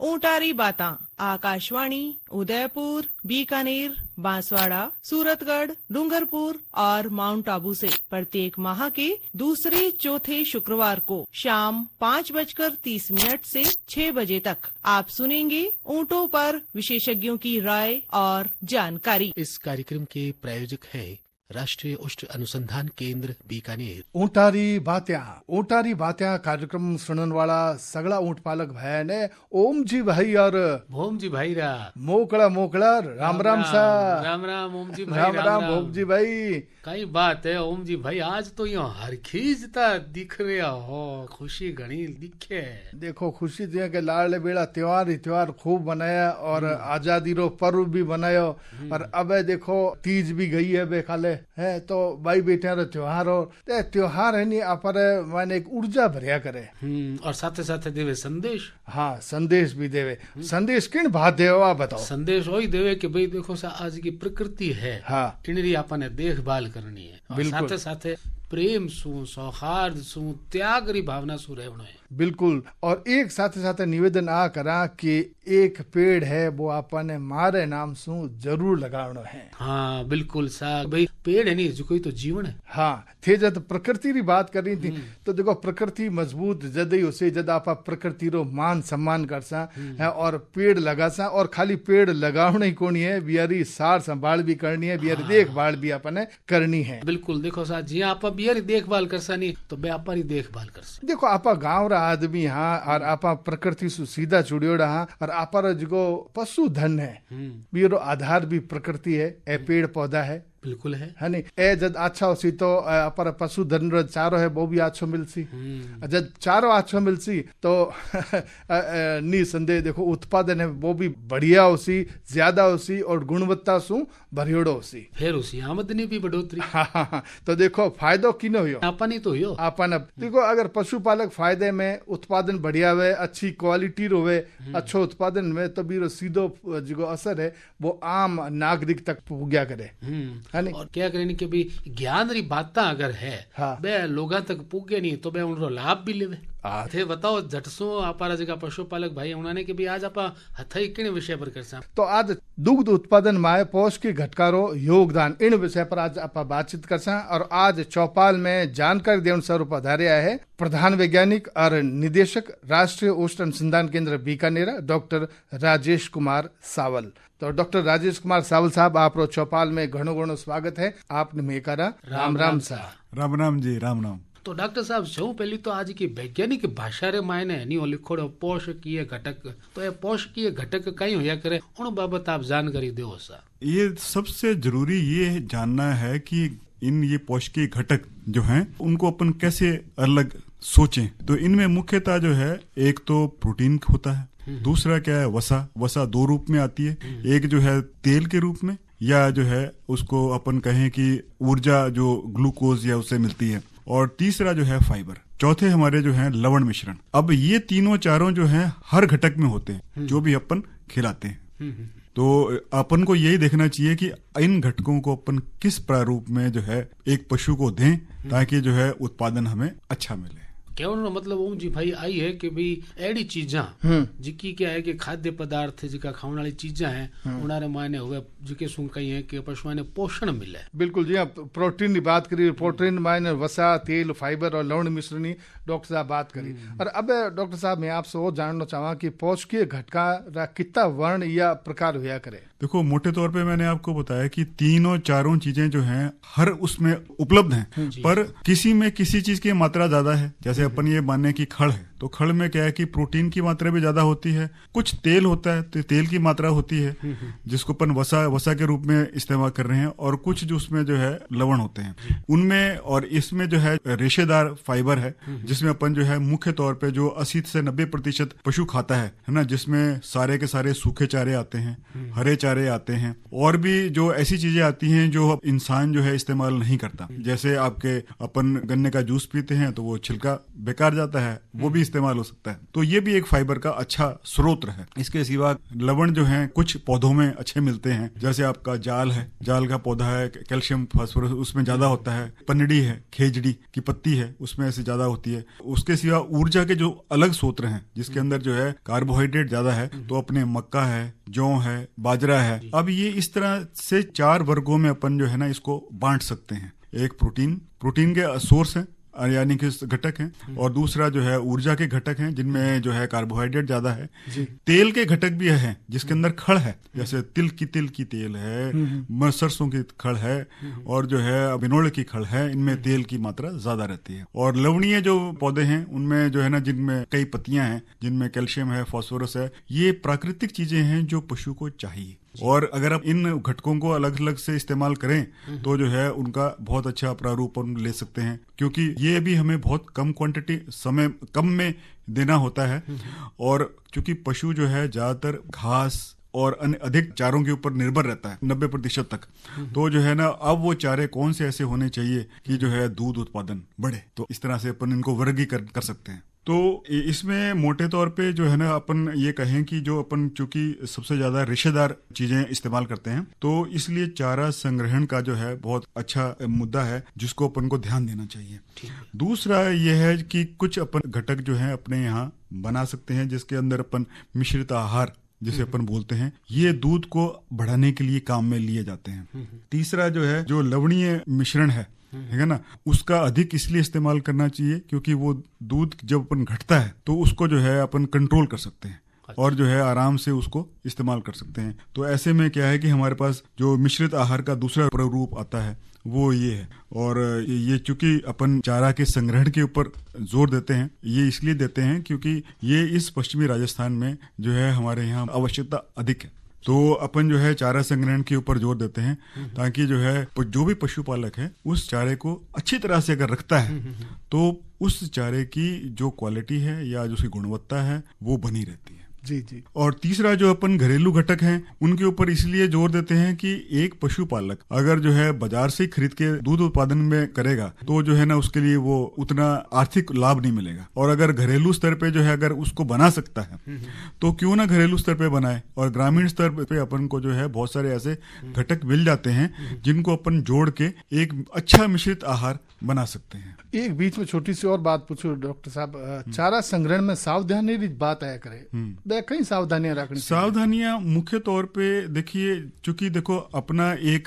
ऊंटारी बातां। आकाशवाणी उदयपुर, बीकानेर, बांसवाड़ा, सूरतगढ़, डूंगरपुर और माउंट आबू से प्रत्येक माह के दूसरे चौथे शुक्रवार को शाम 5:30 से 6 बजे तक आप सुनेंगे ऊंटों पर विशेषज्ञों की राय और जानकारी। इस कार्यक्रम के प्रायोजक है राष्ट्रीय उष्ट अनुसंधान केंद्र बीकानेर। ऊंटारी बात्या कार्यक्रम सुनने वाला सगला ऊंट पालक भाई ने ओम जी भाई और भोम जी भाई रा मोकड़ा राम राम सा राम राम ओम जी भाई राम भोम जी भाई। कई बात है ओम जी भाई, आज तो यो हरखीजता दिख रहा हो, खुशी घनी दिखे। देखो खुशी दिया के लाड़ले बेड़ा त्योहार खूब मनाया और आजादी रो पर्व भी बनायो। और अब देखो तीज भी गई है बेखाले है, तो भाई बेटिया रो त्योहार हो त्योहार है नी अपर मैंने एक ऊर्जा भरिया करे और साथे साथे देवे संदेश। हाँ संदेश भी देवे। संदेश किन बात देवे आप बताओ। संदेश वही देवे कि भाई देखो सा आज की प्रकृति है, हाँ इनरी आपने देखभाल करनी है और साथे साथे प्रेम सु सौहार्द सु त्याग री भावना सु रहना है। बिल्कुल। और एक साथ साथ निवेदन आ करा कि एक पेड़ है वो आपने मारे नाम सु जरूर लगाना है। हाँ बिल्कुल सा भाई, पेड़ है नहीं जो कोई तो जीवन है। हाँ थे जब प्रकृति री बात कर रही थी तो देखो प्रकृति मजबूत जद ही उसे जद आप प्रकृति रो मान सम्मान कर सा है और पेड़ लगा सा। और खाली पेड़ लगाना ही कोनी है, बियारी सार संभाल भी करनी है, बियारी देखभाल भी अपने करनी है। बिल्कुल देखो सा जी आप बियारी देखभाल कर सा नहीं तो व्यापारी देखभाल कर सा। देखो आप गाँव रा आदमी हाँ और आप प्रकृति से सीधा जुड़ियोड़ा हाँ और आप जो पशु धन है बियो आधार भी प्रकृति है, ए पेड़ पौधा है। बिल्कुल है नहीं ए जब अच्छा होसी तो अपर पशु धन रो चारो है वो भी अच्छो मिलसी। जब चारो अच्छो मिलसी तो निसंदेह देखो उत्पादन है वो भी बढ़िया होसी, ज्यादा होसी और गुणवत्ता सु भरियोड़ो होसी, फिर उसी आमदनी भी बढ़ोतरी। हाँ तो देखो फायदो किनो हुयो आपन ही तो हुयो आपन। देखो अगर पशुपालक फायदे में उत्पादन बढ़िया हुए, अच्छी क्वालिटी रोवे, अच्छो उत्पादन में तो बीरो सीधो जो असर है वो आम नागरिक तक पुग्या करे। और क्या करें कि भी ज्ञान री बातें अगर है बे लोगा तक पुगे नहीं तो बे उनको लाभ भी लेवे। थे बताओ झटसो आपारा जगह पशुपालक भाई उन्होंने के भी आज आप हथई किन विषय पर करसा। तो आज दुग्ध उत्पादन माय पौष्टिक घटकारो योगदान इन विषय पर आज आप बातचीत करसा। और आज चौपाल में जानकारी देवन स्वरूप पधार्या है प्रधान वैज्ञानिक और निदेशक राष्ट्रीय उष्ट अनुसंधान केंद्र बीकानेर डॉक्टर राजेश कुमार सावल। तो डॉक्टर राजेश कुमार सावल साहब आप चौपाल में घणो स्वागत है। आपने मेकारा राम राम सा। राम राम जी राम राम। तो डॉक्टर साहब जो पहली तो आज की वैज्ञानिक भाषा रे मायने नहीं लिखोड़ो पोषकीय घटक, तो ये पोषकीय घटक कई होया करे उन बाबत आप जानकारी दो सा। ये सबसे जरूरी ये जानना है कि इन ये पोषकीय घटक जो हैं उनको अपन कैसे अलग सोचें। तो इनमें मुख्यतः जो है एक तो प्रोटीन होता है, दूसरा क्या है वसा दो रूप में आती है, एक जो है तेल के रूप में या जो है उसको अपन कहें कि ऊर्जा जो ग्लूकोज या उससे मिलती है, और तीसरा जो है फाइबर, चौथे हमारे जो है लवण मिश्रण। अब ये तीनों चारों जो हैं हर घटक में होते हैं जो भी अपन खिलाते हैं। तो अपन को यही देखना चाहिए कि इन घटकों को अपन किस प्रारूप में जो है एक पशु को दें ताकि जो है उत्पादन हमें अच्छा मिले। कहने मतलब ओम जी भाई आई है कि भाई एडी चीजा जिकी क्या है कि खाद्य पदार्थ जिका खाने वाली चीजा है उनारे मायने हुए जिके सुन कही है कि पशुओं ने पोषण मिले। बिल्कुल जी हाँ, प्रोटीन की बात करी, प्रोटीन मायने वसा तेल फाइबर और लवण मिश्रणी डॉक्टर साहब बात करी। और अब डॉक्टर साहब मैं आपसे वो जानना चाहूँगा कि पौष्टिक घटका कितना वर्ण या प्रकार हुआ करे। देखो मोटे तौर पे मैंने आपको बताया कि तीनों चारों चीजें जो हैं हर उसमें उपलब्ध हैं, पर किसी में किसी चीज की मात्रा ज्यादा है। जैसे अपन ये माने कि खड़ है तो खड़ में क्या है कि प्रोटीन की मात्रा भी ज्यादा होती है, कुछ तेल होता है तो तेल की मात्रा होती है जिसको अपन वसा के रूप में इस्तेमाल कर रहे हैं, और कुछ जो उसमें जो है लवण होते हैं उनमें, और इसमें जो है रेशेदार फाइबर है जिसमें अपन जो है मुख्य तौर पे जो 80 से 90% पशु खाता है ना, जिसमें सारे के सारे सूखे चारे आते हैं, हरे चारे आते हैं, और भी जो ऐसी चीजें आती हैं जो इंसान जो है इस्तेमाल नहीं करता। जैसे आपके अपन गन्ने का जूस पीते हैं तो वो छिलका बेकार जाता है, वो भी इस्तेमाल हो सकता है। तो ये भी एक फाइबर का अच्छा स्रोत है। इसके सिवा लवण जो है कुछ पौधों में अच्छे मिलते हैं, जैसे आपका जाल है, जाल का पौधा है, कैल्शियम फास्फोरस उसमें ज्यादा होता है। पनड़ी है, खेजड़ी की पत्ती है, उसमें ऐसे ज्यादा होती है। उसके सिवा ऊर्जा के जो अलग स्रोत हैं जिसके अंदर जो है कार्बोहाइड्रेट ज्यादा है, तो अपने मक्का है, जौ है, बाजरा है। अब ये इस तरह से 4 वर्गों में अपन जो है ना इसको बांट सकते हैं। एक प्रोटीन के सोर्स है यानी कि घटक हैं, और दूसरा जो है ऊर्जा के घटक हैं जिनमें जो है कार्बोहाइड्रेट ज्यादा है। तेल के घटक भी हैं जिसके अंदर खड़ है, जैसे तिल की तेल है, सरसों की खड़ है, और जो है बिनोड़ की खड़ है, इनमें तेल की मात्रा ज्यादा रहती है। और लवणीय जो पौधे हैं उनमें जो है ना जिनमें कई पत्तियां हैं, जिनमें कैल्शियम है, फास्फोरस है। ये प्राकृतिक चीजें हैं जो पशु को चाहिए, और अगर आप इन घटकों को अलग अलग से इस्तेमाल करें तो जो है उनका बहुत अच्छा प्रारूप हम ले सकते हैं, क्योंकि ये भी हमें बहुत कम क्वांटिटी समय कम में देना होता है। और चूंकि पशु जो है ज्यादातर घास और अन्य अधिक चारों के ऊपर निर्भर रहता है 90% तक, तो जो है ना अब वो चारे कौन से ऐसे होने चाहिए कि जो है दूध उत्पादन बढ़े, तो इस तरह से अपन इनको वर्गीकरण कर सकते हैं। तो इसमें मोटे तौर पे जो है ना अपन ये कहें कि जो अपन चूंकि सबसे ज्यादा रेशेदार चीजें इस्तेमाल करते हैं, तो इसलिए चारा संग्रहण का जो है बहुत अच्छा मुद्दा है जिसको अपन को ध्यान देना चाहिए। दूसरा ये है कि कुछ अपन घटक जो है अपने यहाँ बना सकते हैं जिसके अंदर अपन मिश्रित आहार जिसे अपन बोलते हैं, ये दूध को बढ़ाने के लिए काम में लिए जाते हैं। तीसरा जो है जो लवणीय मिश्रण है, ठीक है ना, उसका अधिक इसलिए इस्तेमाल करना चाहिए क्योंकि वो दूध जब अपन घटता है तो उसको जो है अपन कंट्रोल कर सकते हैं और जो है आराम से उसको इस्तेमाल कर सकते हैं। तो ऐसे में क्या है कि हमारे पास जो मिश्रित आहार का दूसरा प्रारूप आता है वो ये है। और ये चूंकि अपन चारा के संग्रहण के ऊपर जोर देते हैं, ये इसलिए देते हैं क्योंकि ये इस पश्चिमी राजस्थान में जो है हमारे यहाँ आवश्यकता अधिक है। तो अपन जो है चारा संग्रहण के ऊपर जोर देते हैं ताकि जो है जो भी पशुपालक है उस चारे को अच्छी तरह से अगर रखता है तो उस चारे की जो क्वालिटी है या जो उसकी गुणवत्ता है वो बनी रहती है। जी। और तीसरा जो अपन घरेलू घटक हैं उनके ऊपर इसलिए जोर देते हैं कि एक पशुपालक अगर जो है बाजार से खरीद के दूध उत्पादन में करेगा तो जो है ना उसके लिए वो उतना आर्थिक लाभ नहीं मिलेगा। और अगर घरेलू स्तर पे जो है अगर उसको बना सकता है तो क्यों ना घरेलू स्तर पे बनाए। और ग्रामीण स्तर पे अपन को जो है बहुत सारे ऐसे घटक मिल जाते हैं जिनको अपन जोड़ के एक अच्छा मिश्रित आहार बना सकते हैं। एक बीच में छोटी सी और बात पूछो डॉक्टर साहब, चारा संग्रहण में सावधानी की बात आया करे, कई सावधानियां रखनी। सावधानियां मुख्य तौर पे देखिए, चूंकि देखो अपना एक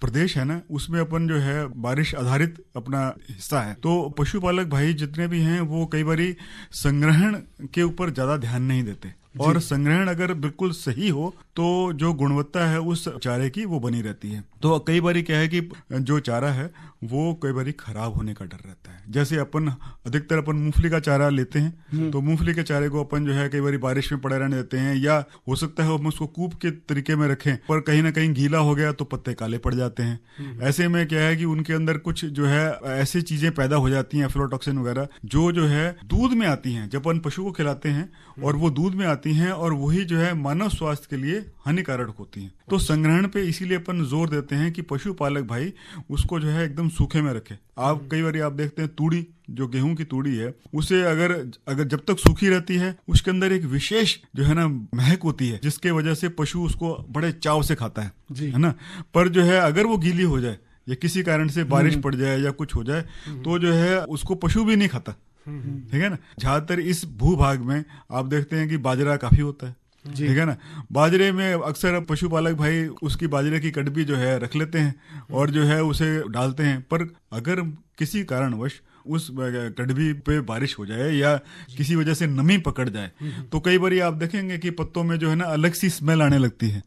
प्रदेश है ना, उसमें अपन जो है बारिश आधारित अपना हिस्सा है, तो पशुपालक भाई जितने भी हैं वो कई बारी संग्रहण के ऊपर ज्यादा ध्यान नहीं देते। और संग्रहण अगर बिल्कुल सही हो तो जो गुणवत्ता है उस चारे की वो बनी रहती है। तो कई बारी क्या है कि जो चारा है वो कई बारी खराब होने का डर रहता है। जैसे अपन अधिकतर अपन मूंगफली का चारा लेते हैं तो मूंगफली के चारे को अपन जो है कई बारी बारिश में पड़े रहने देते हैं, या हो सकता है हम उसको कूप के तरीके में रखें पर कहीं ना कहीं गीला हो गया तो पत्ते काले पड़ जाते हैं। ऐसे में क्या है कि उनके अंदर कुछ जो है ऐसी चीजें पैदा हो जाती हैं, एफ्लोटॉक्सिन वगैरह, जो है दूध में आती हैं जब अपन पशु को खिलाते हैं और वो दूध में आती हैं और वही जो है मानव स्वास्थ्य के लिए हानिकारक होती हैं। तो संग्रहण पे इसीलिए अपन जोर देते हैं कि पशुपालक भाई उसको जो है एकदम सूखे में रखे। आप कई बार आप देखते हैं तूड़ी, जो गेहूं की तूड़ी है, उसे अगर जब तक सूखी रहती है उसके अंदर एक विशेष जो है ना महक होती है जिसके वजह से पशु उसको बड़े चाव से खाता है ना। पर जो है अगर वो गीली हो जाए या किसी कारण से बारिश पड़ जाए या कुछ हो जाए तो जो है उसको पशु भी नहीं खाता, ठीक है ना। ज्यादातर इस भूभाग में आप देखते हैं कि बाजरा काफी होता है, ठीक है ना। बाजरे में अक्सर पशुपालक भाई उसकी बाजरे की कटबी जो है रख लेते हैं और जो है उसे डालते हैं। पर अगर किसी कारणवश उस कटबी पे बारिश हो जाए या किसी वजह से नमी पकड़ जाए तो कई बार आप देखेंगे कि पत्तों में जो है ना अलग सी स्मेल आने लगती है,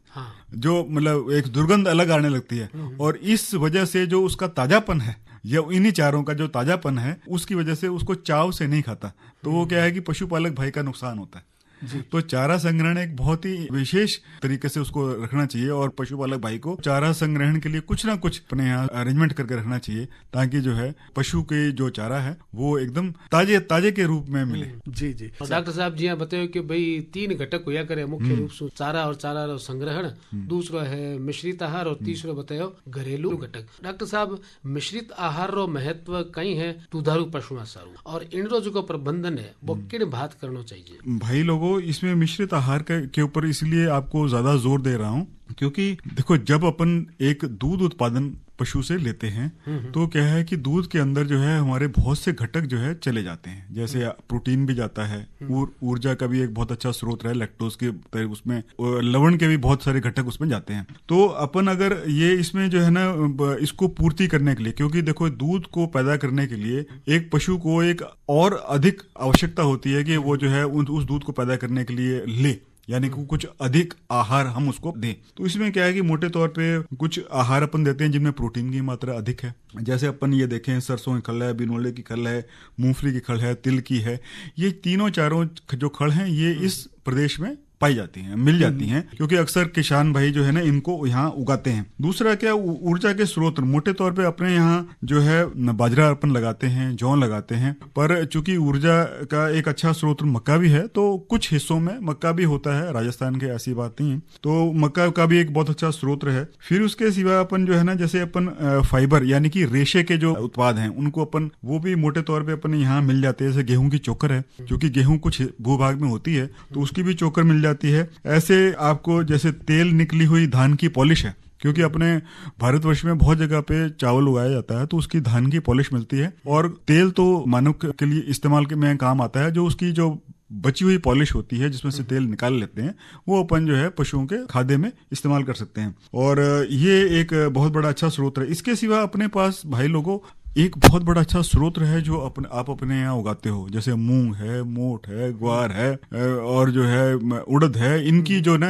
जो मतलब एक दुर्गंध अलग आने लगती है। और इस वजह से जो उसका ताजापन है या इन्हीं चारों का जो ताजापन है उसकी वजह से उसको चाव से नहीं खाता, तो वो क्या है कि पशुपालक भाई का नुकसान होता है। तो चारा संग्रहण एक बहुत ही विशेष तरीके से उसको रखना चाहिए और पशुपालक भाई को चारा संग्रहण के लिए कुछ ना कुछ अपने यहाँ अरेंजमेंट करके रखना चाहिए, ताकि जो है पशु के जो चारा है वो एकदम ताजे के रूप में मिले। जी जी। और डॉक्टर साहब जी यहाँ बताओ कि भाई 3 घटक होया करे मुख्य रूप से, चारा और चारा रो संग्रहण, दूसरा है मिश्रित आहार और तीसरा बताओ घरेलू घटक। डॉक्टर साहब, मिश्रित आहार रो महत्व कई है दुधारू पशु सारू, और इन रो जो प्रबंधन है वो किन बात करना चाहिए? भाई लोगों, इसमें मिश्रित आहार के ऊपर इसलिए आपको ज्यादा जोर दे रहा हूँ क्योंकि देखो, जब अपन एक दूध उत्पादन पशु से लेते हैं तो क्या है कि दूध के अंदर जो है हमारे बहुत से घटक जो है चले जाते हैं, जैसे प्रोटीन भी जाता है, ऊर्जा का भी एक बहुत अच्छा स्रोत है, लैक्टोज के उसमें लवण के भी बहुत सारे घटक उसमें जाते हैं। तो अपन अगर ये इसमें जो है ना इसको पूर्ति करने के लिए, क्योंकि देखो दूध को पैदा करने के लिए एक पशु को एक और अधिक आवश्यकता होती है कि वो जो है उस दूध को पैदा करने के लिए ले, यानी कि कुछ अधिक आहार हम उसको दें। तो इसमें क्या है कि मोटे तौर पे कुछ आहार अपन देते हैं जिनमें प्रोटीन की मात्रा अधिक है, जैसे अपन ये देखें सरसों की खल है, बिनोले की खल है, मूंगफली की खल है, तिल की है, ये तीनों चारों जो खल हैं ये इस प्रदेश में पाई जाती हैं, मिल जाती हैं, क्योंकि अक्सर किसान भाई जो है ना इनको यहाँ उगाते हैं। दूसरा क्या, ऊर्जा के स्रोत मोटे तौर पे अपने यहाँ जो है बाजरा अपन लगाते हैं, जौ लगाते हैं, पर चूंकि ऊर्जा का एक अच्छा स्रोत मक्का भी है, तो कुछ हिस्सों में मक्का भी होता है, राजस्थान के ऐसी बात नहीं है, तो मक्का का भी एक बहुत अच्छा स्रोत है। फिर उसके सिवा अपन जो है ना, जैसे अपन फाइबर यानी कि रेशे के जो उत्पाद हैं उनको अपन वो भी मोटे तौर पे अपन यहाँ मिल जाते हैं, जैसे गेहूं की चोकर है, क्योंकि गेहूं कुछ भूभाग में होती है तो उसकी भी चोकर मिल जाती है। ऐसे आपको जैसे तेल निकली हुई धान की पॉलिश है, क्योंकि अपने भारतवर्ष में बहुत जगह पे चावल उगाया जाता है तो उसकी धान की पॉलिश मिलती है, और तेल तो मानव के लिए इस्तेमाल में काम आता है, जो उसकी जो बची हुई पॉलिश होती है जिसमें से तेल निकाल लेते हैं वो अपन जो है पशुओं के खाद्य में इस्तेमाल कर सकते हैं, और ये एक बहुत बड़ा अच्छा स्रोत है। इसके सिवा अपने पास भाई लोगों एक बहुत बड़ा अच्छा स्रोत है जो आप अपने यहाँ उगाते हो, जैसे मूंग है, मोठ है, ग्वार है, और जो है उड़द है। इनकी जो ना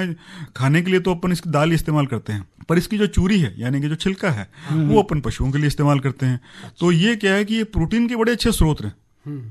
खाने के लिए तो अपन इसकी दाल इस्तेमाल करते हैं, पर इसकी जो चूरी है यानी कि जो छिलका है वो अपन पशुओं के लिए इस्तेमाल करते हैं। तो ये क्या है कि ये प्रोटीन के बड़े अच्छे स्रोत हैं,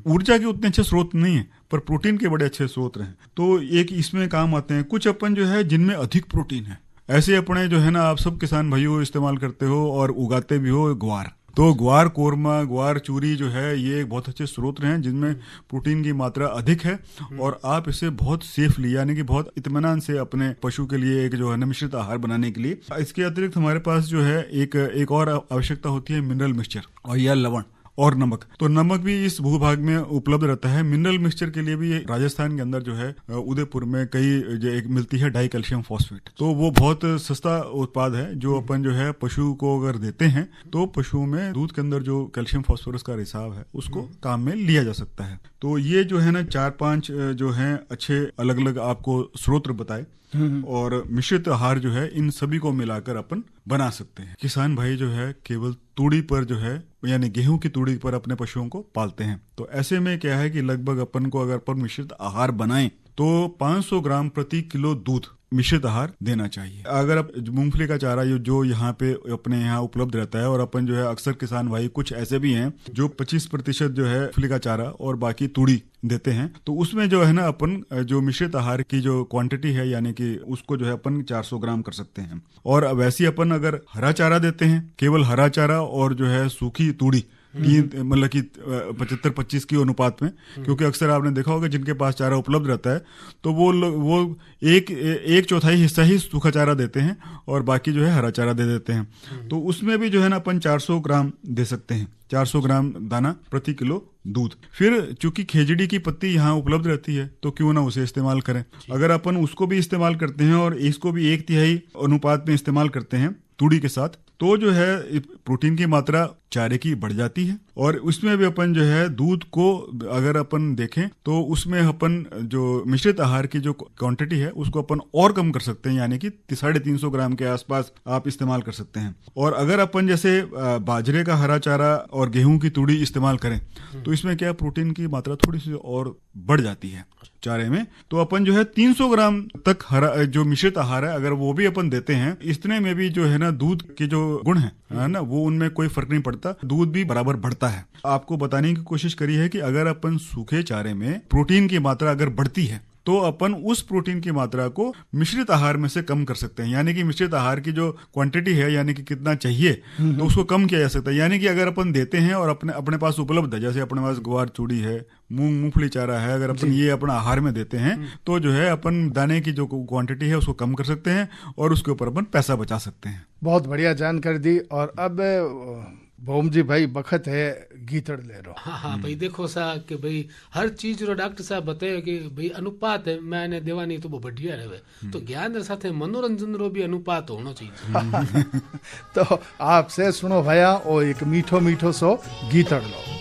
ऊर्जा के उतने अच्छे स्रोत नहीं है पर प्रोटीन के बड़े अच्छे स्रोत हैं, तो एक इसमें काम आते हैं। कुछ अपन जो है जिनमें अधिक प्रोटीन है, ऐसे अपने जो है ना आप सब किसान भाइयों इस्तेमाल करते हो और उगाते भी हो ग्वार, तो ग्वार कोरमा, ग्वार चूरी जो है ये एक बहुत अच्छे स्रोत हैं जिनमें प्रोटीन की मात्रा अधिक है, और आप इसे बहुत सेफली यानी कि बहुत इत्मीनान से अपने पशु के लिए एक जो है मिश्रित आहार बनाने के लिए। इसके अतिरिक्त हमारे पास जो है एक और आवश्यकता होती है मिनरल मिक्सचर और या लवण और नमक। तो नमक भी इस भूभाग में उपलब्ध रहता है। मिनरल मिक्सचर के लिए भी राजस्थान के अंदर जो है उदयपुर में कई जो एक मिलती है डाई कैल्शियम फॉस्फेट, तो वो बहुत सस्ता उत्पाद है जो अपन जो है पशु को अगर देते हैं तो पशुओं में दूध के अंदर जो कैल्शियम फॉस्फोरस का रिसाव है उसको काम में लिया जा सकता है। तो ये जो है ना 4-5 जो है अच्छे अलग अलग आपको स्रोत बताए, और मिश्रित आहार जो है इन सभी को मिलाकर अपन बना सकते हैं। किसान भाई जो है केवल तूड़ी पर जो है यानी गेहूं की तूड़ी पर अपने पशुओं को पालते हैं, तो ऐसे में क्या है कि लगभग अपन को अगर अपन मिश्रित आहार बनाएं तो 500 ग्राम प्रति किलो दूध मिश्रित आहार देना चाहिए। अगर आप मूंगफली का चारा जो यहाँ पे अपने यहाँ उपलब्ध रहता है, और अपन जो है अक्सर किसान भाई कुछ ऐसे भी हैं जो 25% जो है मूंगफली का चारा और बाकी तूड़ी देते हैं, तो उसमें जो है ना अपन जो मिश्रित आहार की जो क्वांटिटी है यानी कि उसको जो है अपन 400 ग्राम कर सकते हैं। और वैसे अपन अगर हरा चारा देते हैं, केवल हरा चारा और जो है सूखी तूड़ी मतलब कि 75-25 की अनुपात में, क्योंकि अक्सर आपने देखा होगा जिनके पास चारा उपलब्ध रहता है तो वो एक चौथाई हिस्सा ही सूखा चारा देते हैं और बाकी जो है हरा चारा दे देते हैं। तो उसमें भी जो है ना अपन 400 ग्राम दे सकते हैं, 400 ग्राम दाना प्रति किलो दूध। फिर चूंकि खेजड़ी की पत्ती यहाँ उपलब्ध रहती है तो क्यों ना उसे इस्तेमाल करें। अगर अपन उसको भी इस्तेमाल करते हैं और इसको भी 1/3 अनुपात में इस्तेमाल करते हैं तूड़ी के साथ, तो जो है प्रोटीन की मात्रा चारे की बढ़ जाती है। और उसमें भी अपन जो है दूध को अगर अपन देखें तो उसमें अपन जो मिश्रित आहार की जो क्वांटिटी है उसको अपन और कम कर सकते हैं, यानी कि 350 ग्राम के आसपास आप इस्तेमाल कर सकते हैं। और अगर अपन जैसे बाजरे का हरा चारा और गेहूं की तूड़ी इस्तेमाल करें तो इसमें क्या प्रोटीन की मात्रा थोड़ी सी और बढ़ जाती है चारे में। तो अपन जो है 300 ग्राम तक हरा जो मिश्रित आहार है अगर वो भी अपन देते हैं, इतने में भी जो है ना दूध के जो गुण है ना वो उनमें कोई फर्क नहीं पड़ता, दूध भी बराबर बढ़ता है। आपको बताने की कोशिश करी है कि अगर अपन सूखे चारे में प्रोटीन की मात्रा अगर बढ़ती है तो अपन उस प्रोटीन की मात्रा को मिश्रित आहार में से कम कर सकते हैं। यानी कि मिश्रित आहार की जो क्वांटिटी है, यानी कि कितना चाहिए, तो उसको कम किया जा सकता है। यानी कि अगर अपन देते हैं और अपने पास उपलब्ध है, जैसे अपने पास ग्वार चूड़ी है, मूंगफली चारा है, अगर अपन ये अपना आहार में देते हैं तो जो है अपन दाने की जो क्वांटिटी है उसको कम कर सकते हैं और उसके ऊपर अपन पैसा बचा सकते हैं। बहुत बढ़िया जानकारी दी। और अब भौम जी भाई बखत है गीतड़ ले रो। हाँ भाई देखो सा कि भाई हर चीज रो डॉक्टर साहब बताए कि भाई अनुपात है मैंने देवानी तो वो बढ़िया रहे, तो ज्ञान रे साथे मनोरंजन रो भी अनुपात होना चाहिए। तो आपसे सुनो भैया ओ एक मीठो मीठो सो गीतड़ लो।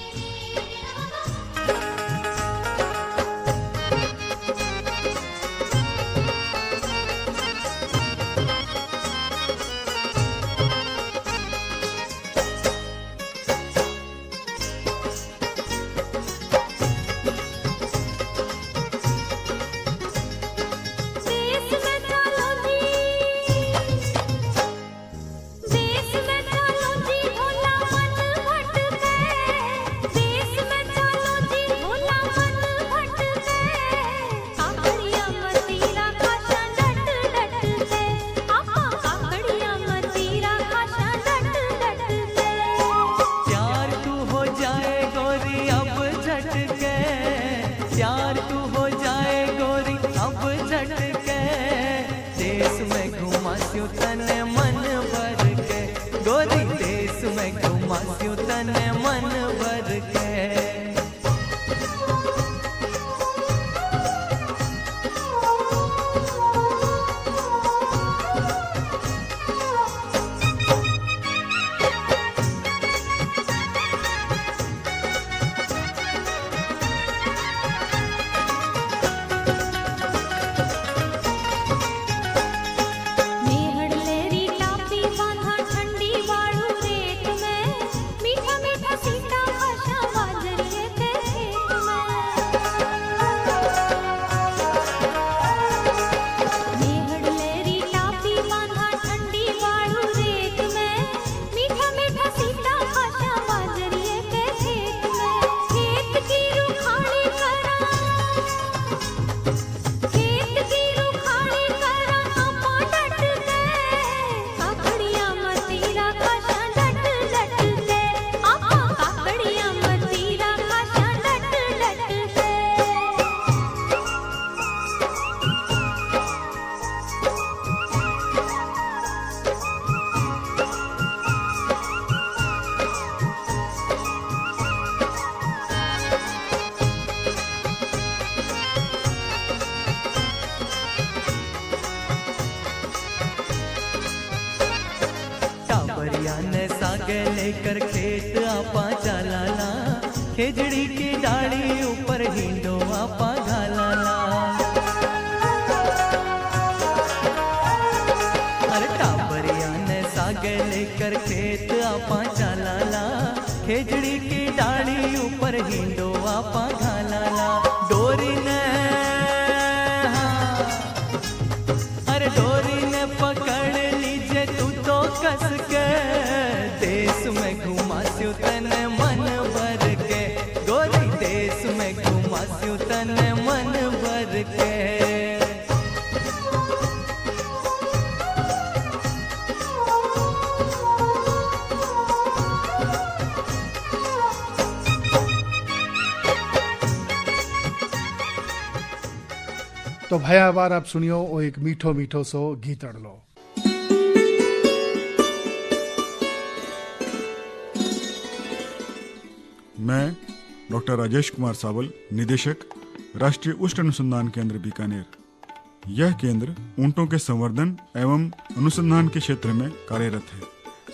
लेकर खेत आपा चलाला, खेजड़ी की डाली ऊपर हिंडो आपा घालाला। अरे टाबरिया ने सागे लेकर खेत आपा चलाला, खेजड़ी की डाली ऊपर हिंडो आपा घालाला। डोरी ने अरे डोरी ने पकड़ लीजे तू तो कस के, देश में घुमास्यु तने मन भर के, गोरी देश में घुमास्यु तने मन भर के। तो भया बार आप सुनियो वो एक मीठो मीठो सो गीतड़ लो। मैं डॉक्टर राजेश कुमार सावल, निदेशक राष्ट्रीय उष्ण अनुसंधान केंद्र बीकानेर। यह केंद्र ऊंटों के संवर्धन एवं अनुसंधान के क्षेत्र में कार्यरत है।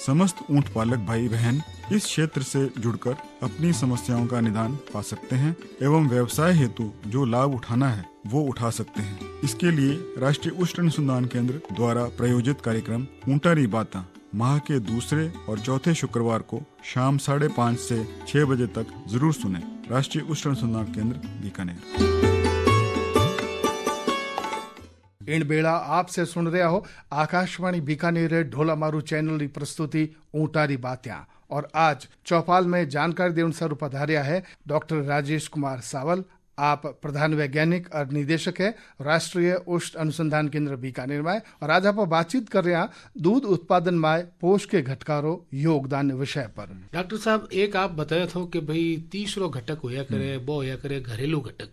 समस्त ऊंट पालक भाई बहन इस क्षेत्र से जुड़कर अपनी समस्याओं का निदान पा सकते हैं एवं व्यवसाय हेतु जो लाभ उठाना है वो उठा सकते हैं। इसके लिए राष्ट्रीय उष्ण अनुसंधान केंद्र द्वारा प्रायोजित कार्यक्रम ऊंटारी बातां माह के दूसरे और चौथे शुक्रवार को शाम 5:30 से 6 बजे तक जरूर सुनें। राष्ट्रीय उष्ण अनुसंधान केंद्र बीकानेर। इन बेड़ा आपसे सुन रहा हो आकाशवाणी बीकानेर ढोला मारू चैनल की प्रस्तुति ऊंटारी बात्यां। और आज चौपाल में जानकारी देने सर पधारिया है डॉक्टर राजेश कुमार सावल, आप प्रधान वैज्ञानिक और निदेशक है राष्ट्रीय ओष्ठ अनुसंधान केंद्र बीकानेर में, और आज आप बातचीत कर रहे हैं दूध उत्पादन में पोषक के घटकारों योगदान विषय पर। डॉक्टर साहब, एक आप बताया था कि भाई तीसरो घटक होया करे वो होया करे घरेलू घटक।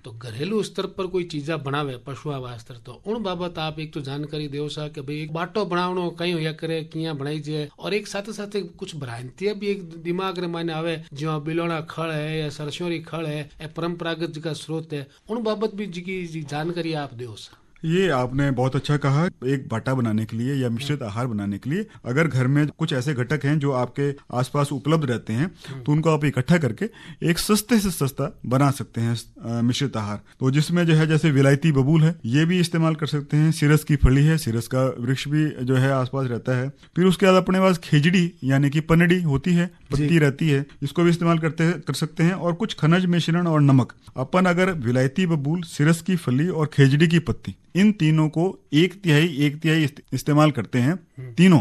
तो घरेलू स्तर पर कोई चीजा बनावे पशुआ वास्ते, तो उन बाबत आप एक तो जानकारी देव सा कि भाई एक बाटो बनावनो कहीं होया करे, किया बनाई जाए, और एक साथ साथ कुछ भ्रांतियां भी एक दिमाग रे माने आवे, जो बिलोड़ा खड़ है या सरसोरी खड़ है या परंपरागत का स्रोत है, उन बाबत भी जी जानकारी आप दो। ये आपने बहुत अच्छा कहा। एक बाटा बनाने के लिए या मिश्रित आहार बनाने के लिए अगर घर में कुछ ऐसे घटक हैं जो आपके आसपास उपलब्ध रहते हैं तो उनको आप इकट्ठा करके एक सस्ते से सस्ता बना सकते हैं मिश्रित आहार। तो जिसमें जो है जैसे विलायती बबूल है, ये भी इस्तेमाल कर सकते हैं। सिरस की फली है, सिरस का वृक्ष भी जो है आसपास रहता है। फिर उसके बाद अपने पास खेजड़ी यानी कि पनड़ी होती है, पत्ती रहती है, इसको भी इस्तेमाल कर सकते हैं। और कुछ खनिज मिश्रण और नमक। अपन अगर विलायती बबूल, सिरस की फली और खेजड़ी की पत्ती, इन तीनों को एक तिहाई इस्तेमाल करते हैं तीनों,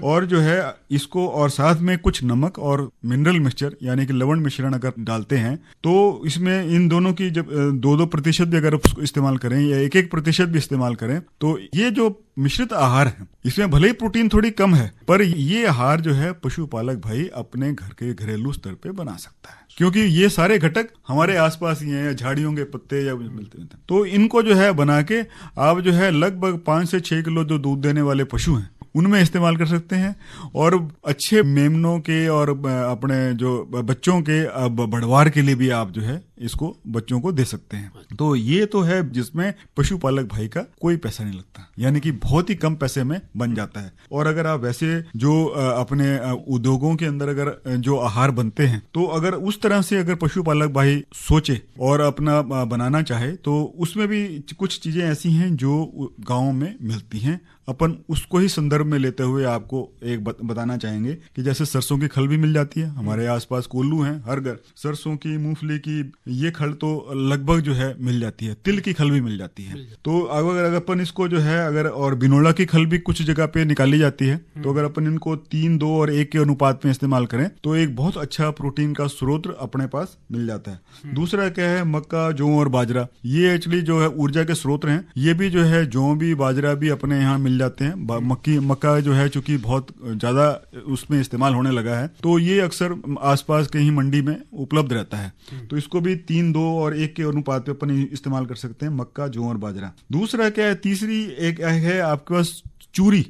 और जो है इसको और साथ में कुछ नमक और मिनरल मिक्सचर यानी कि लवण मिश्रण अगर डालते हैं तो इसमें इन दोनों की जब 2% भी अगर उसको इस्तेमाल करें या 1% भी इस्तेमाल करें तो ये जो मिश्रित आहार है इसमें भले ही प्रोटीन थोड़ी कम है, पर ये आहार जो है पशुपालक भाई अपने घर के घरेलू स्तर पे बना सकता है, क्योंकि ये सारे घटक हमारे आसपास ही हैं, या झाड़ियों के पत्ते या मिलते हैं। तो इनको जो है बना के आप जो है लगभग 5 से 6 किलो जो दूध देने वाले पशु हैं उनमें इस्तेमाल कर सकते हैं, और अच्छे मेमनों के और अपने जो बच्चों के बढ़वार के लिए भी आप जो है इसको बच्चों को दे सकते हैं। तो ये तो है जिसमें पशुपालक भाई का कोई पैसा नहीं लगता, यानी कि बहुत ही कम पैसे में बन जाता है। और अगर आप वैसे जो अपने उद्योगों के अंदर अगर जो आहार बनते हैं तो अगर उस तरह से अगर पशुपालक भाई सोचे और अपना बनाना चाहे तो उसमें भी कुछ चीजें ऐसी हैं जो गाँव में मिलती हैं। अपन उसको ही संदर्भ में लेते हुए आपको एक बताना चाहेंगे कि जैसे सरसों की खल भी मिल जाती है, हमारे आसपास कोल्लू हैं हर घर, सरसों की, मूंगफली की ये खल तो लगभग जो है मिल जाती है, तिल की खल भी मिल जाती है। तो अगर अपन इसको जो है अगर, और बिनोला की खल भी कुछ जगह पे निकाली जाती है, तो अगर अपन इनको 3, 2 और 1 के अनुपात में इस्तेमाल करें तो एक बहुत अच्छा प्रोटीन का स्रोत अपने पास मिल जाता है। दूसरा क्या है, मक्का, जौ और बाजरा, ये एक्चुअली जो है ऊर्जा के स्रोत हैं। ये भी जो है जौ भी बाजरा भी अपने यहाँ मिल जाते हैं। मक्का जो है चूंकि बहुत ज्यादा उसमें इस्तेमाल होने लगा है तो ये अक्सर आसपास कहीं मंडी में उपलब्ध रहता है, तो इसको भी 3, 2 और 1 के अनुपात पे अपन इस्तेमाल कर सकते हैं, मक्का, जौ और बाजरा। दूसरा क्या है, तीसरी एक है आपके पास चूरी,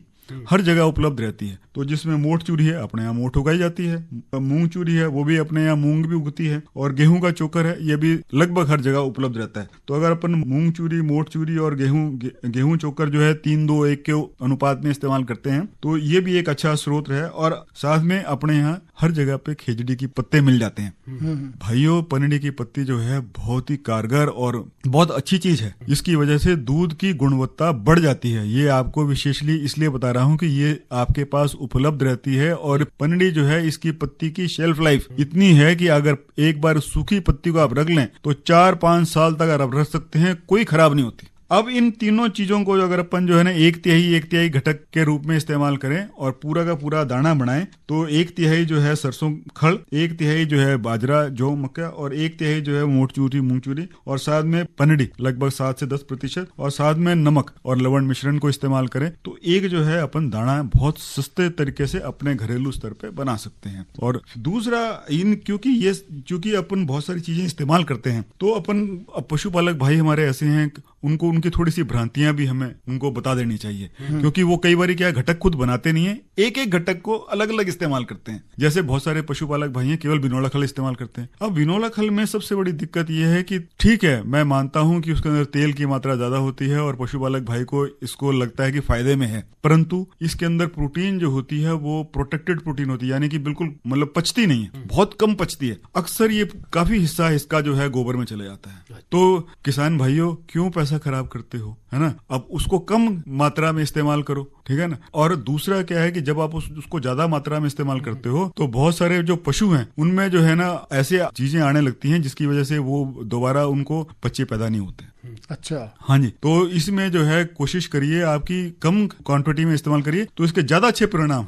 हर जगह उपलब्ध रहती है। तो जिसमें मोठ चूरी है अपने यहाँ मोठ उगाई जाती है, मूंग चूरी है वो भी अपने यहाँ मूंग भी उगती है, और गेहूं का चोकर है ये भी लगभग हर जगह उपलब्ध रहता है। तो अगर अपन मूंग चूरी, मोठ चूरी और गेहूं चोकर जो है 3, 2, 1 के अनुपात में इस्तेमाल करते हैं तो ये भी एक अच्छा स्रोत है। और साथ में अपने यहाँ हर जगह पे खेजड़ी की पत्ते मिल जाते हैं। भाइयों, पनड़ी की पत्ती जो है बहुत ही कारगर और बहुत अच्छी चीज है, इसकी वजह से दूध की गुणवत्ता बढ़ जाती है। ये आपको विशेषली इसलिए बता रहा हूँ कि ये आपके पास उपलब्ध रहती है, और पनड़ी जो है इसकी पत्ती की शेल्फ लाइफ इतनी है कि अगर एक बार सूखी पत्ती को आप रख लें तो 4-5 साल तक आप रख सकते हैं, कोई खराब नहीं होती। अब इन तीनों चीजों को अगर अपन जो है ना 1/3 घटक के रूप में इस्तेमाल करें और पूरा का पूरा दाना बनाएं तो 1/3 जो है सरसों खड़, 1/3 जो है बाजरा, जौ, मक्का, और 1/3 जो है मोठ चूरी, मूंग चूरी, और साथ में पनड़ी लगभग 7 से 10%, और साथ में नमक और लवण मिश्रण को इस्तेमाल करें तो एक जो है अपन दाना बहुत सस्ते तरीके से अपने घरेलू स्तर पे बना सकते हैं। और दूसरा क्योंकि अपन बहुत सारी चीजें इस्तेमाल करते हैं तो अपन पशुपालक भाई हमारे ऐसे हैं, उनको उनकी थोड़ी सी भ्रांतियां भी हमें उनको बता देनी चाहिए, क्योंकि वो कई बार क्या घटक खुद बनाते नहीं है, एक घटक को अलग अलग इस्तेमाल करते हैं। जैसे बहुत सारे पशुपालक भाई हैं केवल बिनोला खल इस्तेमाल करते हैं। अब बिनोला खल में सबसे बड़ी दिक्कत यह है कि ठीक है, मैं मानता हूं कि उसके अंदर तेल की मात्रा ज्यादा होती है और पशुपालक भाई को इसको लगता है कि फायदे में है, परंतु इसके अंदर प्रोटीन जो होती है वो प्रोटेक्टेड प्रोटीन होती है, यानी कि बिल्कुल मतलब पचती नहीं है, बहुत कम पचती है। अक्सर ये काफी हिस्सा इसका जो है गोबर में चले जाता है। तो किसान भाइयों, क्यों पैसा खराब करते हो, है ना? अब उसको कम मात्रा में इस्तेमाल करो, ठीक है ना? और दूसरा क्या है कि जब आप उसको ज्यादा मात्रा में इस्तेमाल करते हो तो बहुत सारे जो पशु हैं उनमें जो है ना ऐसे चीजें आने लगती हैं जिसकी वजह से वो दोबारा उनको बच्चे पैदा नहीं होते। अच्छा। हाँ जी, तो इसमें जो है कोशिश करिए आपकी कम क्वांटिटी में इस्तेमाल करिए तो इसके ज्यादा अच्छे परिणाम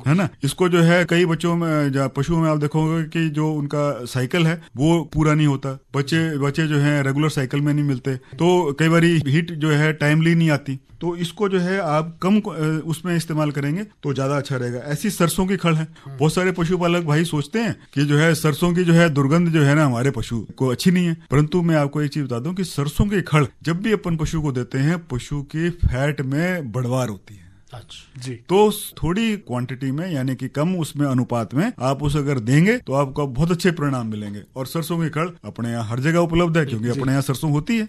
है ना। इसको जो है कई बच्चों में पशुओं में आप देखोगे कि जो उनका साइकिल है वो पूरा नहीं होता, बच्चे जो है रेगुलर साइकिल में नहीं मिलते, तो कई बार हीट जो है टाइमली नहीं आती, तो इसको जो है आप कम उसमें इस्तेमाल करेंगे तो ज्यादा अच्छा रहेगा। ऐसी सरसों की खल है, बहुत सारे पशुपालक भाई सोचते हैं कि जो है सरसों की जो है दुर्गंध जो है ना हमारे पशु को अच्छी नहीं है, परंतु मैं आपको एक चीज बता दूं कि सरसों की खल जब भी अपन पशु को देते हैं पशु की फैट में बढ़वार होती है। अच्छा जी। तो थोड़ी क्वांटिटी में यानी कि कम उसमें अनुपात में आप उसे अगर देंगे तो आपको बहुत अच्छे परिणाम मिलेंगे। और सरसों की खल अपने यहाँ हर जगह उपलब्ध है क्योंकि अपने यहाँ सरसों होती है,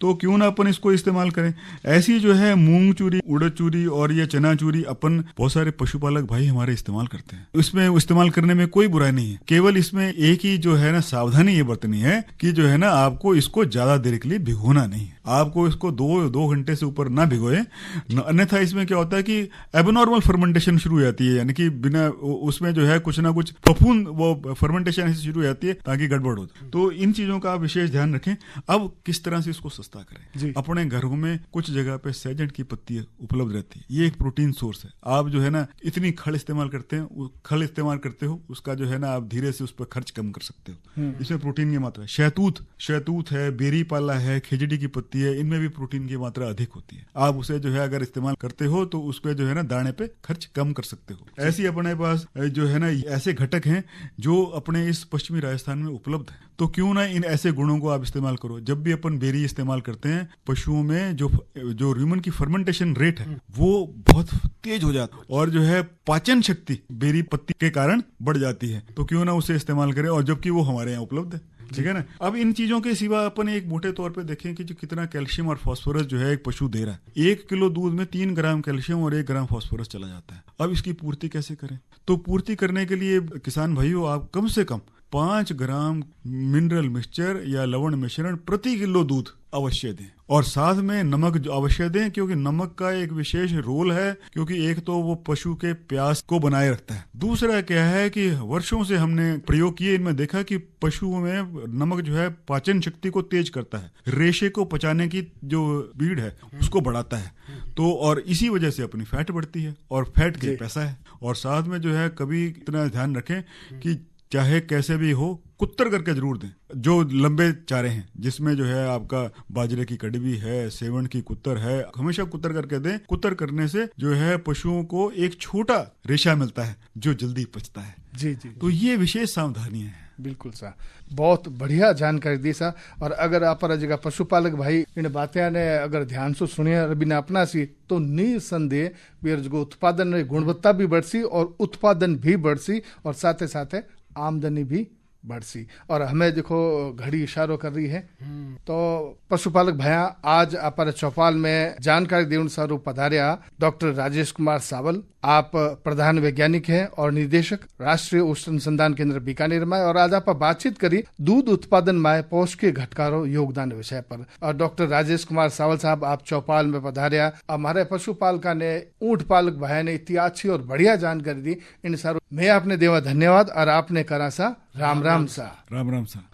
तो क्यों ना अपन इसको इस्तेमाल करें। ऐसी जो है मूंग चूरी, उड़द चूरी और ये चना चूरी अपन बहुत सारे पशुपालक भाई हमारे इस्तेमाल करते हैं। इसमें इस्तेमाल करने में कोई बुराई नहीं है, केवल इसमें एक ही जो है ना सावधानी ये बरतनी है कि जो है ना आपको इसको ज्यादा देर के लिए भिगोना नहीं है, आपको इसको दो घंटे से ऊपर ना भिगोए, अन्यथा इसमें क्या होता है कि एबनॉर्मल फर्मेंटेशन शुरू हो जाती है, यानी कि बिना उसमें जो है कुछ ना कुछ फफूंद वो फर्मेंटेशन ऐसी शुरू हो जाती है ताकि गड़बड़ हो। तो इन चीजों का आप विशेष ध्यान रखें। अब किस तरह से इसको सस्ता करें। अपने घरों में कुछ जगह पे सहजन की पत्ती उपलब्ध रहती है, ये एक प्रोटीन सोर्स है। आप जो है ना इतनी खल इस्तेमाल करते हो उसका जो है ना आप धीरे से उस पर खर्च कम कर सकते हो। इसमें प्रोटीन की मात्रा, शहतूत है, बेरी पाला है, खिचड़ी की पत्ती है, इनमें भी प्रोटीन की मात्रा अधिक होती है। आप उसे जो है अगर इस्तेमाल करते हो तो उस पर जो है ना दाने पे खर्च कम कर सकते हो। ऐसी अपने पास जो है ना ऐसे घटक हैं जो अपने इस पश्चिमी राजस्थान में उपलब्ध है, तो क्यों ना इन ऐसे गुणों को आप इस्तेमाल करो। जब भी अपन बेरी इस्तेमाल करते हैं पशुओं में जो रूमेन की फर्मेंटेशन रेट है वो बहुत तेज हो जाता है और जो है पाचन शक्ति बेरी पत्ती के कारण बढ़ जाती है, तो क्यों ना उसे इस्तेमाल करें, और जबकि वो हमारे यहाँ उपलब्ध है। ठीक है ना। अब इन चीजों के सिवा अपन एक मोटे तौर पे देखें कि जो कितना कैल्शियम और फास्फोरस जो है एक पशु दे रहा है। 1 किलो दूध में 3 ग्राम कैल्शियम और 1 ग्राम फास्फोरस चला जाता है। अब इसकी पूर्ति कैसे करें, तो पूर्ति करने के लिए किसान भाइयों आप कम से कम 5 ग्राम मिनरल मिक्सचर या लवण मिश्रण प्रति किलो दूध अवश्य दें, और साथ में नमक जो अवश्य दें, क्योंकि नमक का एक विशेष रोल है, क्योंकि एक तो वो पशु के प्यास को बनाए रखता है, दूसरा क्या है कि वर्षों से हमने प्रयोग किए, इनमें देखा कि पशुओं में नमक जो है पाचन शक्ति को तेज करता है, रेशे को पचाने की जो स्पीड है उसको बढ़ाता है, तो और इसी वजह से अपनी फैट बढ़ती है और फैट के पैसा है। और साथ में जो है कभी इतना ध्यान रखें कि चाहे कैसे भी हो कुत्तर करके जरूर दें, जो लंबे चारे हैं जिसमें जो है आपका बाजरे की कड़वी है, सेवण की कुत्तर है, हमेशा कुत्तर करके दें। कुत्तर करने से जो है पशुओं को एक छोटा रेशा मिलता है जो जल्दी पचता है। जी। तो ये विशेष सावधानियां हैं। बिल्कुल सा, बहुत बढ़िया जानकारी दी सा। और अगर आप जगह पशुपालक भाई इन बातें ने अगर ध्यान से सुनिए और बिना अपना सी तो निसंदेह बेर जो उत्पादन गुणवत्ता भी बढ़सी और उत्पादन भी बढ़सी और साथ साथ आमदनी भी बढ़सी। और हमें देखो घड़ी इशारों कर रही है, तो पशुपालक भैया आज आप चौपाल में जानकारी देने सारू पधारिया डॉक्टर राजेश कुमार सावल। आप प्रधान वैज्ञानिक हैं और निदेशक राष्ट्रीय उष्ण अनुसंधान केंद्र बीकानेर में, और आज आप बातचीत करी दूध उत्पादन में पौष्टिक घटकारों योगदान विषय पर। और डॉक्टर राजेश कुमार सावल साहब आप चौपाल में पधारिया, हमारे पशुपालका ने ऊंट पालक भाई ने इतनी अच्छी और बढ़िया जानकारी दी, इन सारू मैं आपने देवा धन्यवाद और आपने करा सा राम राम सा। राम राम सा।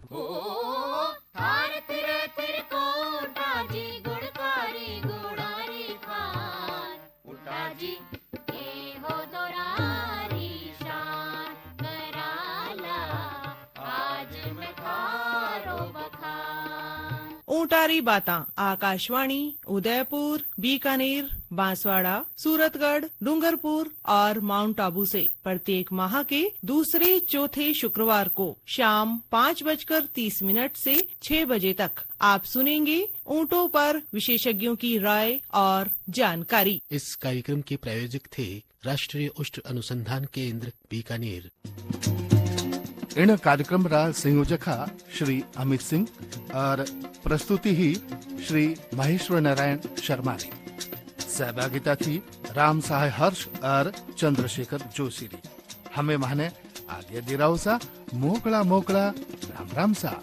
ऊंटारी बातां आकाशवाणी उदयपुर, बीकानेर, बांसवाड़ा, सूरतगढ़, डूंगरपुर और माउंट आबू से प्रत्येक माह के दूसरे चौथे शुक्रवार को शाम 5:30 से 6 बजे तक आप सुनेंगे ऊंटों पर विशेषज्ञों की राय और जानकारी। इस कार्यक्रम के प्रायोजक थे राष्ट्रीय उष्ण अनुसंधान केंद्र बीकानेर। इन कार्यक्रम रा संयोजक श्री अमित सिंह और प्रस्तुति ही श्री महेश्वर नारायण शर्मा ने। सहभागिता थी राम सहाय हर्ष और चंद्रशेखर जोशी। हमें माने आगे दिराव सा मोकड़ा राम राम सा।